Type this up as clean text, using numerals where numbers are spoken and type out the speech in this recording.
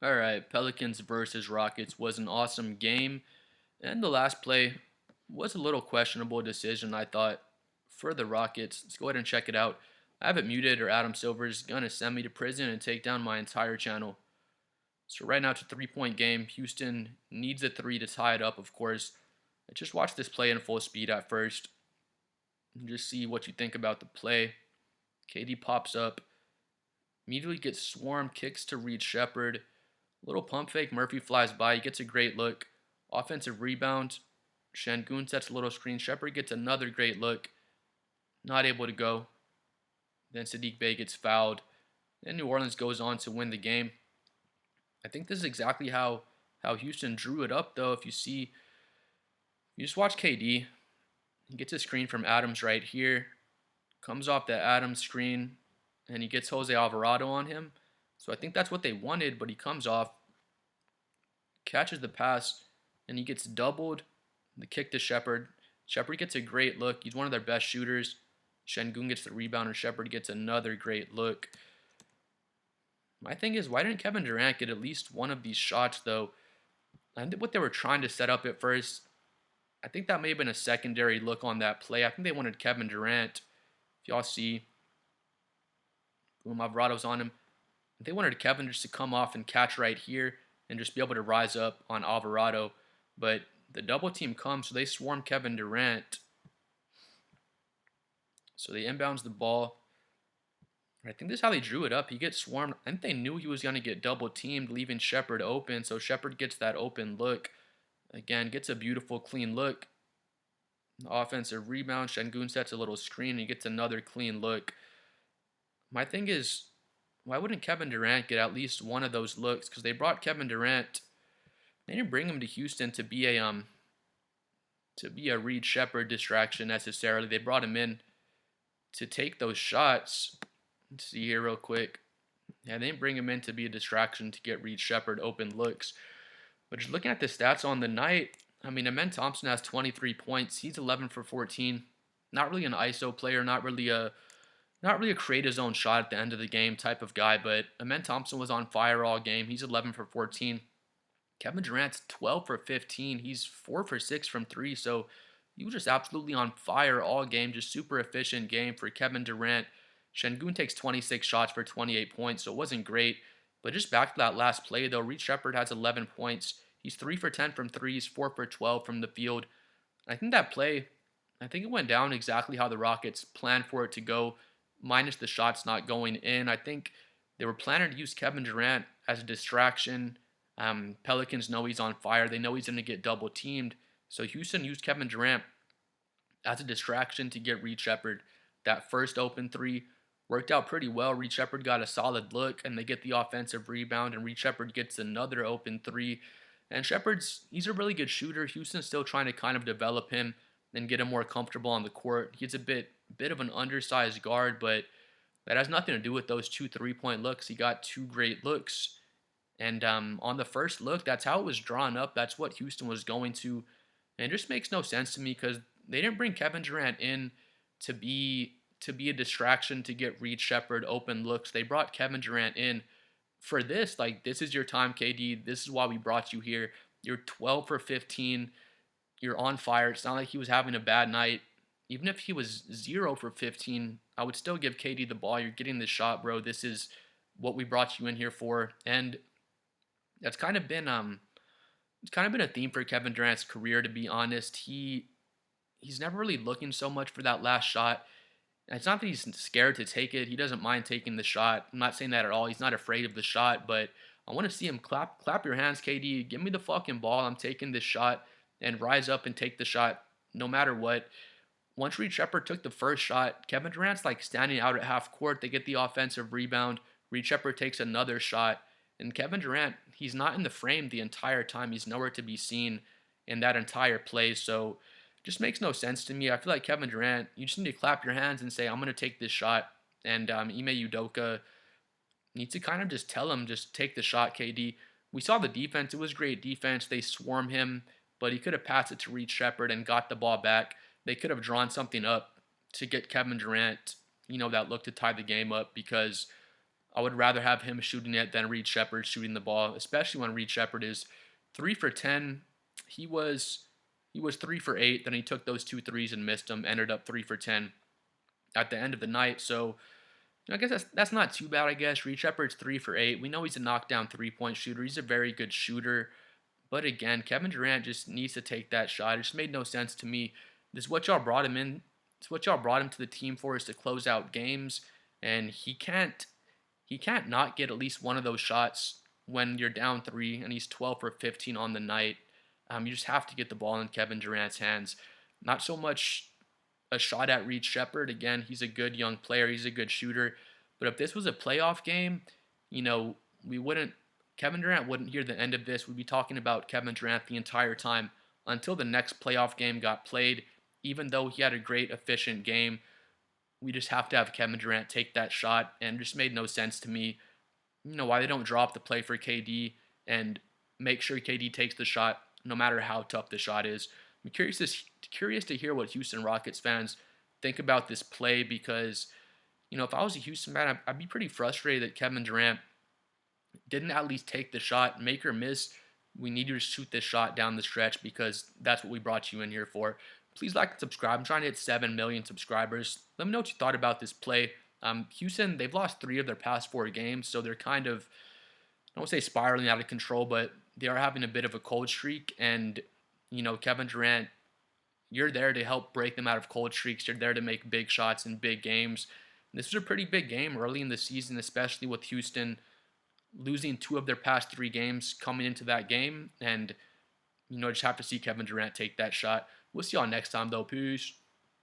All right, Pelicans versus Rockets was an awesome game, and the last play was a little questionable decision, I thought, for the Rockets. Let's go ahead and check it out. I have it muted, or Adam Silver's gonna send me to prison and take down my entire channel. So right now it's a three-point game. Houston needs a three to tie it up, of course. I just watch this play in full speed at first and just see what you think about the play. KD pops up, immediately gets swarmed, kicks to Reed Shepard. Little pump fake. Murphy flies by. He gets a great look. Offensive rebound. Şengün sets a little screen. Shepard gets another great look. Not able to go. Then Saddiq Bey gets fouled. Then New Orleans goes on to win the game. I think this is exactly how Houston drew it up, though. If you just watch KD, he gets a screen from Adams right here. Comes off the Adams screen, and he gets Jose Alvarado on him. So I think that's what they wanted, but he comes off, catches the pass, and he gets doubled. The kick to Shepard. Shepard gets a great look. He's one of their best shooters. Şengün gets the rebound, and Shepard gets another great look. My thing is, why didn't Kevin Durant get at least one of these shots, though? I think what they were trying to set up at first, I think that may have been a secondary look on that play. I think they wanted Kevin Durant. If y'all see, boom, Alvarado's on him. They wanted Kevin just to come off and catch right here and just be able to rise up on Alvarado. But the double team comes, so they swarm Kevin Durant. So they inbounds the ball. I think this is how they drew it up. He gets swarmed. I think they knew he was going to get double teamed, leaving Shepard open. So Shepard gets that open look. Again, gets a beautiful, clean look. Offensive rebound. Şengün sets a little screen, and he gets another clean look. My thing is, why wouldn't Kevin Durant get at least one of those looks? Because they brought Kevin Durant. They didn't bring him to Houston to be a Reed Shepard distraction necessarily. They brought him in to take those shots. Let's see here real quick. Yeah, they didn't bring him in to be a distraction to get Reed Shepard open looks. But just looking at the stats on the night, I mean, Amen Thompson has 23 points. He's 11 for 14. Not really an ISO player. Not really a create his own shot at the end of the game type of guy. But Amen Thompson was on fire all game. He's 11 for 14. Kevin Durant's 12 for 15. He's 4 for 6 from 3. So he was just absolutely on fire all game. Just super efficient game for Kevin Durant. Şengün takes 26 shots for 28 points, so it wasn't great. But just back to that last play, though, Reed Shepard has 11 points. He's 3 for 10 from threes, 4 for 12 from the field. I think that play, I think it went down exactly how the Rockets planned for it to go, minus the shots not going in. I think they were planning to use Kevin Durant as a distraction. Pelicans know he's on fire. They know he's going to get double teamed. So Houston used Kevin Durant as a distraction to get Reed Shepard. That first open three worked out pretty well. Reed Shepard got a solid look, and they get the offensive rebound, and Reed Shepard gets another open three. And he's a really good shooter. Houston's still trying to kind of develop him and get him more comfortable on the court. He's a bit of an undersized guard, but that has nothing to do with those 2 3-point looks. He got 2 great looks. And on the first look, that's how it was drawn up. That's what Houston was going to. And it just makes no sense to me because they didn't bring Kevin Durant in to be a distraction to get Reed Shepard open looks. They brought Kevin Durant in for this. Like, this is your time, KD. This is why we brought you here. You're 12 for 15. You're on fire. It's not like he was having a bad night. Even if he was 0 for 15, I would still give KD the ball. You're getting the shot, bro. This is what we brought you in here for. And that's kind of been a theme for Kevin Durant's career, to be honest. He's never really looking so much for that last shot. And it's not that he's scared to take it. He doesn't mind taking the shot. I'm not saying that at all. He's not afraid of the shot, but I want to see him clap your hands, KD. Give me the fucking ball. I'm taking this shot, and rise up and take the shot no matter what. Once Reed Shepard took the first shot, Kevin Durant's like standing out at half court. They get the offensive rebound. Reed Shepard takes another shot. And Kevin Durant, he's not in the frame the entire time. He's nowhere to be seen in that entire play. So it just makes no sense to me. I feel like Kevin Durant, you just need to clap your hands and say, I'm going to take this shot. And Ime Udoka needs to kind of just tell him, just take the shot, KD. We saw the defense. It was great defense. They swarm him, but he could have passed it to Reed Shepard and got the ball back. They could have drawn something up to get Kevin Durant, that look to tie the game up because I would rather have him shooting it than Reed Sheppard shooting the ball, especially when Reed Sheppard is 3 for 10. He was he was 3 for 8. Then he took those two threes and missed them. Ended up 3 for 10 at the end of the night. So I guess that's not too bad. I guess Reed Sheppard's 3 for 8. We know he's a knockdown 3-point shooter. He's a very good shooter. But again, Kevin Durant just needs to take that shot. It just made no sense to me. This is what y'all brought him in. It's what y'all brought him to the team for, is to close out games, and he can't not get at least one of those shots when you're down three, and he's 12 for 15 on the night. You just have to get the ball in Kevin Durant's hands. Not so much a shot at Reed Sheppard. Again, he's a good young player. He's a good shooter. But if this was a playoff game, we wouldn't. Kevin Durant wouldn't hear the end of this. We'd be talking about Kevin Durant the entire time until the next playoff game got played. Even though he had a great, efficient game, we just have to have Kevin Durant take that shot, and it just made no sense to me. Why they don't drop the play for KD and make sure KD takes the shot, no matter how tough the shot is. I'm curious to hear what Houston Rockets fans think about this play, because if I was a Houston fan, I'd be pretty frustrated that Kevin Durant didn't at least take the shot. Make or miss, we need you to shoot this shot down the stretch, because that's what we brought you in here for. Please like and subscribe. I'm trying to hit 7 million subscribers. Let me know what you thought about this play. Houston, they've lost 3 of their past 4 games, so they're kind of, I don't want to say spiraling out of control, but they are having a bit of a cold streak. And, Kevin Durant, you're there to help break them out of cold streaks. You're there to make big shots in big games. This was a pretty big game early in the season, especially with Houston losing 2 of their past 3 games coming into that game. And, just have to see Kevin Durant take that shot. We'll see y'all next time, though. Peace.